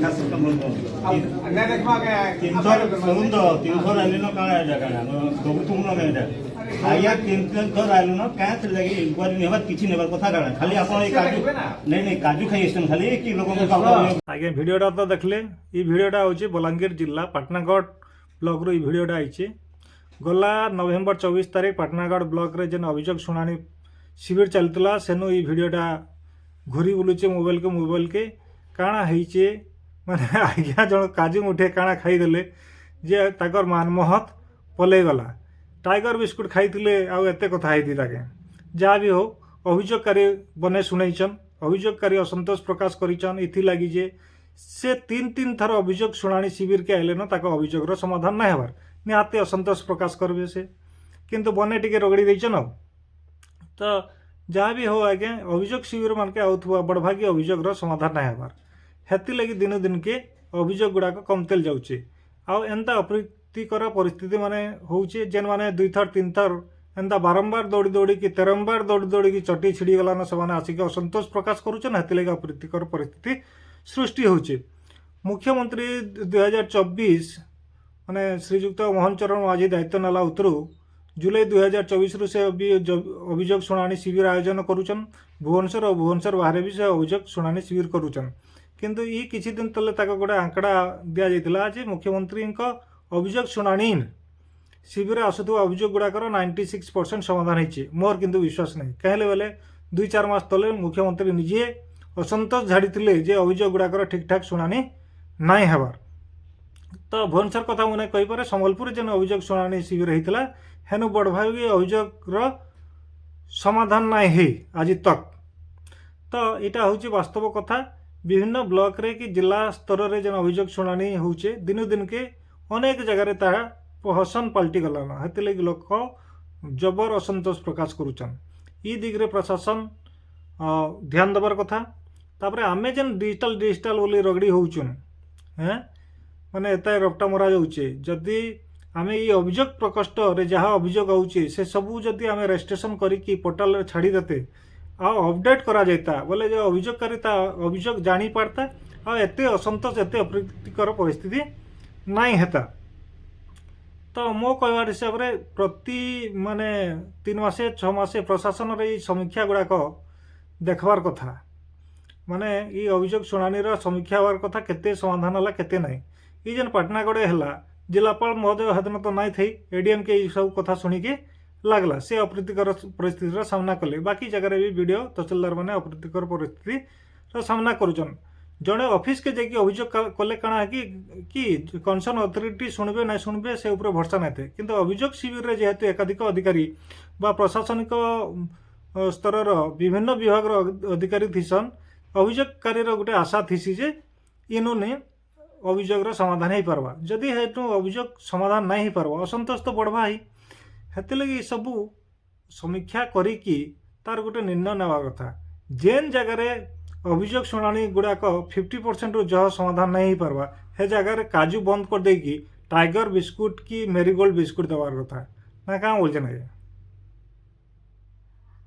खास कम अन्य देखवा के तीन थर आइल न काଣା एटा काଣା सब तुम न एटा आया तीन थर आइल न काहे से लगी इंक्वायरी नेबा किछि नेबा कथा काଣା खाली आपण ए काजू नहीं काजू खाई एस्टन खाली कि लोक को आगे वीडियोटा तो देखले ई वीडियोटा होची बलांगीर जिला पाटनागढ़ ब्लॉक रो ई वीडियोटा आइचे गला नवेम्बर 24 तारीख पाटनागढ़ ब्लॉक रे जेन अभियोग शुणानी शिविर चलतला सेनु ई वीडियोटा घुरी बुलुचे मोबाइल के काଣା ହେଇचे माने आज्ञा जन काजू मुठे काଣା खाईदेले जे ताकर मानमोहत पलै गला टाइगर बिस्कुट खाईथिले आउ एते कथा हेती ताके जहाँ भी हो अभियोगकारी बने शुणैछन अभियोगकारी असंतोष प्रकाश करिछन इथि लागि जे से तीन थर अभियोग शुणानी शिविर के आइले न ताको अभियोगर समाधान ना हेबार निहाती असंतोष प्रकाश करबे से किंतु बने टिके रगड़ी दैछन तो जहाँ भी हो आगे अभियोग शिविर मान के आउथुवा बड़भागी अभियोगर समाधान ना हेबार हेती लगी दिन दिन के अभियोग गुड़ाक कमतेल जाऊे आउ एंता अप्रीतिकर परिस्थिति माने होउचे जेन माने 2 थर 3 थर एंता बारंबार दौड़ी दौड़ी कि तेरंबार दौड़ी दौड़ी कि चटी छिड़ी गलान से आसिक असंतोष प्रकाश करुचन हेती लगी अप्रीतिकर परिस्थिति सृष्टि होउचे मुख्यमंत्री 2024 माने श्रीजुक्त मोहन चरण माझी दायित्व नाला उतरू जुलाई 2024 रु से अभियोग शुणानी शिविर आयोजन करुचन भुवनेश्वर और भुवनेश्वर बाहर भी से अभियोग शुणानी शिविर करुचन किंतु ये किछि दिन तले ताको गोटे आंकड़ा दिया जाइतिला जे मुख्यमंत्री अभियोग शुणानी शिविर आसुथुवा अभियोग गुड़ाकर 96% समाधान होइछे मोर किंतु विश्वास नहीं कहले बेले 2-4 मास तले मुख्यमंत्री निजे असंतोष झाड़ीथिले जे अभियोग गुड़ाकर ठीक ठाक शुणानी नाई हेबार तो भुवनेश्वर कथा मुझे कहीपर संबलपुर जेन अभियोग शुणानी शिविर होता हेनु बड़भागी अभियोगर समाधान ना है आज तक तो यहाँ हूँ वास्तव कथा विभिन्न ब्लॉक रे कि जिला स्तर रे जेन अभियोग शुणानी होचे दिनु दिन के अनेक जगह ताहा प्रहसन पलटि गलान हेती लगी लोक जबर असंतोष प्रकाश करुचन ई दिगरे प्रशासन ध्यान देवार कथा तापरे आमे जेन डिजिटल बोली रगड़ी होचुन हैं माने एता रपटा मरा जाउचे जदि आमे ई अभियोग प्रकोष्ठ रे जहाँ अभियोग आउचे से सबू जदि आमे रजिस्ट्रेशन करिकी पोर्टल रे छाड़ी देते आ अपडेट करा जाता बोले जो अभियोगकारी अभियोग जानी पारता आ एते असंतोष एते अप्रीतिकर परिस्थिति नाई हेता तो मो कहवार हिसाब रे प्रति माने 3 मासे 6 मासे प्रशासन रे समीक्षा गुड़ाक देखबार कथा माने ई अभियोग शुणानी समीक्षा होवार कथा केते समाधान होला केते नाई ई जेन पाटनागढ़ हैला जिलापाल महोदय हेदन तो नाई थी एडीएम के सब कथा शुणिकी लगला से अप्रीतिकर परिस्थितिर सामना कले बाकी जगह भी वीडियो तहसीलदार मैंने अप्रीतिकर परिस्थितिर सामना करुचन जड़े ऑफिस के जाकि अभियोग कले काଣା कि कनसर्न अथॉरिटी शुणबे ना शुणबे से ऊपर भरसा ना थे किंतु अभियोग शिविर रे जेहेतु एकाधिक अधिकारी बा प्रशासनिक स्तर विभिन्न विभाग अधिकारी थीसन अभियोगकारी गोटे आशा थीसी जे इनु ने अभियोग समाधान हो पार्बा जदि हेतु अभियोग समाधान नहीं हो पार्बा असंतोष तो बढ़वा ही हेती लगी सबू समीक्षा करिकी तार गोटे निर्णय नेवा कथा जेन जगार अभियोग शुणानी गुड़ाक 50% रु जह समाधान नहीं हो पार्बा हे जगार काजू बंद कर देकी टाइगर बिस्कुट की मेरीगोल्ड बिस्कुट देवार कथा ना क्या बोलचे ना।